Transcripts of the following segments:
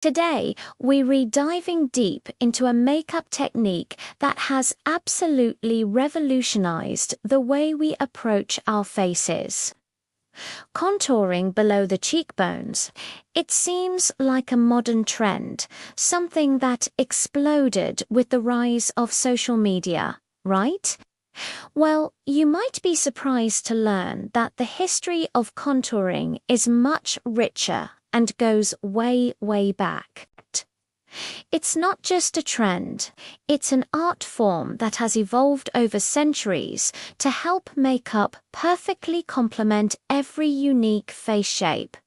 Today, we're diving deep into a makeup technique that has absolutely revolutionized the way we approach our faces. Contouring below the cheekbones. It seems like a modern trend, something that exploded with the rise of social media, right? Well, you might be surprised to learn that the history of contouring is much richer and goes way, way back. It's not just a trend, it's an art form that has evolved over centuries to help makeup perfectly complement every unique face shape.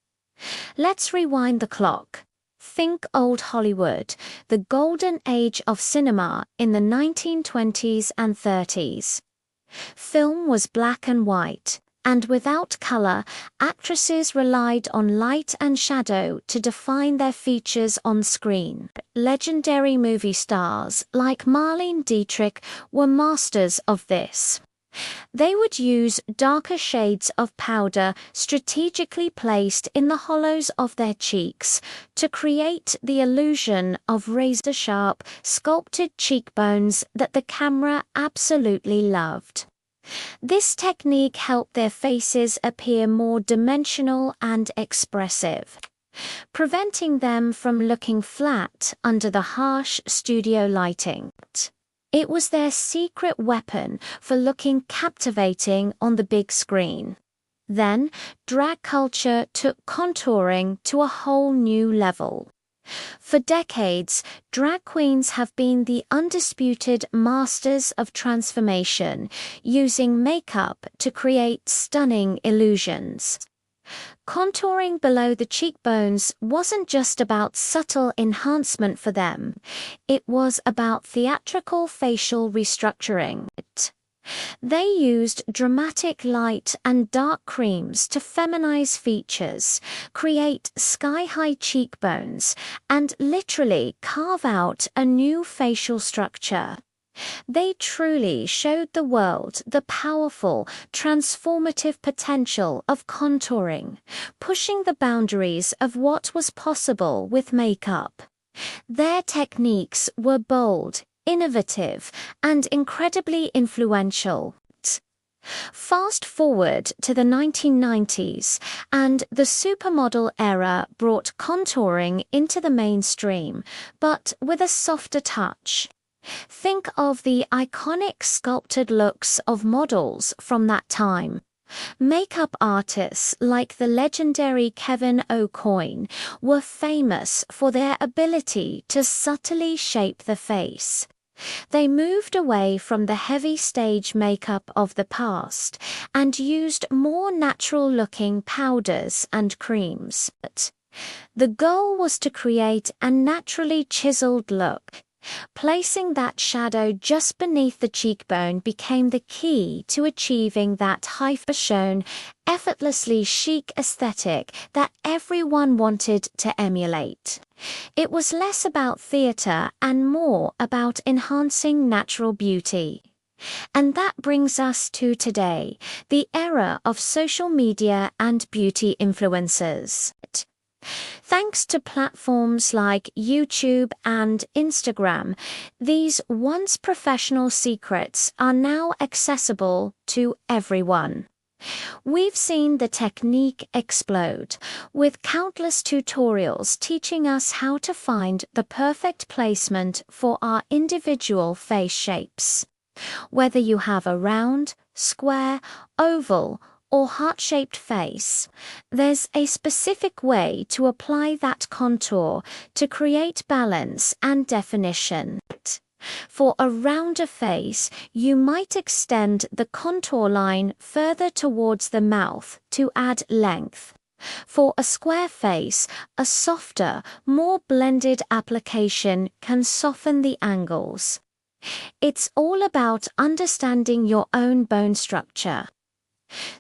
Let's rewind the clock. Think old Hollywood, the golden age of cinema in the 1920s and 30s. Film was black and white, and without color, actresses relied on light and shadow to define their features on screen. Legendary movie stars like Marlene Dietrich were masters of this. They would use darker shades of powder strategically placed in the hollows of their cheeks to create the illusion of razor-sharp, sculpted cheekbones that the camera absolutely loved. This technique helped their faces appear more dimensional and expressive, preventing them from looking flat under the harsh studio lighting. It was their secret weapon for looking captivating on the big screen. Then, drag culture took contouring to a whole new level. For decades, drag queens have been the undisputed masters of transformation, using makeup to create stunning illusions. Contouring below the cheekbones wasn't just about subtle enhancement for them, it was about theatrical facial restructuring. They used dramatic light and dark creams to feminize features, create sky-high cheekbones, and literally carve out a new facial structure. They truly showed the world the powerful, transformative potential of contouring, pushing the boundaries of what was possible with makeup. Their techniques were bold, innovative, and incredibly influential. Fast forward to the 1990s, and the supermodel era brought contouring into the mainstream, but with a softer touch. Think of the iconic sculpted looks of models from that time. Makeup artists like the legendary Kevin Aucoin were famous for their ability to subtly shape the face. They moved away from the heavy stage makeup of the past and used more natural-looking powders and creams. The goal was to create a naturally chiseled look. Placing that shadow just beneath the cheekbone became the key to achieving that hyper-shown, effortlessly chic aesthetic that everyone wanted to emulate. It was less about theater and more about enhancing natural beauty. And that brings us to today, the era of social media and beauty influencers. Thanks to platforms like YouTube and Instagram, these once professional secrets are now accessible to everyone. We've seen the technique explode, with countless tutorials teaching us how to find the perfect placement for our individual face shapes. Whether you have a round, square, oval, or heart-shaped face, there's a specific way to apply that contour to create balance and definition. For a rounder face, you might extend the contour line further towards the mouth to add length. For a square face, a softer, more blended application can soften the angles. It's all about understanding your own bone structure.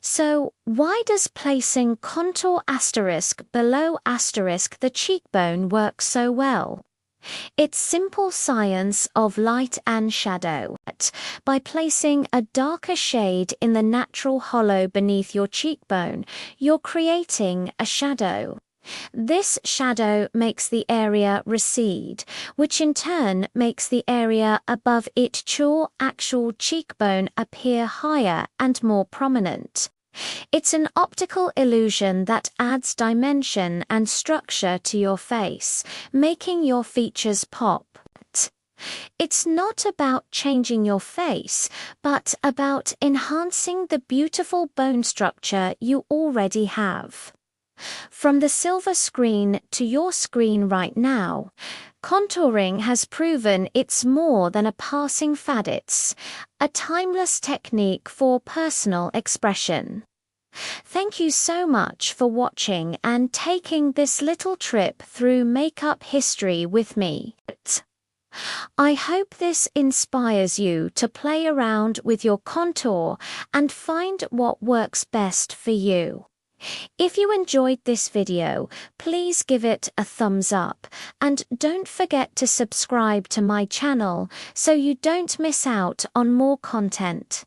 So, why does placing contour asterisk below asterisk the cheekbone work so well? It's simple science of light and shadow. By placing a darker shade in the natural hollow beneath your cheekbone, you're creating a shadow. This shadow makes the area recede, which in turn makes the area above your actual cheekbone appear higher and more prominent. It's an optical illusion that adds dimension and structure to your face, making your features pop. It's not about changing your face, but about enhancing the beautiful bone structure you already have. From the silver screen to your screen right now, contouring has proven it's more than a passing fad. It's a timeless technique for personal expression. Thank you so much for watching and taking this little trip through makeup history with me. I hope this inspires you to play around with your contour and find what works best for you. If you enjoyed this video, please give it a thumbs up and don't forget to subscribe to my channel so you don't miss out on more content.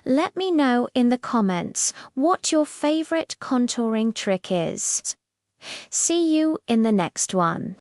Let me know in the comments what your favorite contouring trick is. See you in the next one.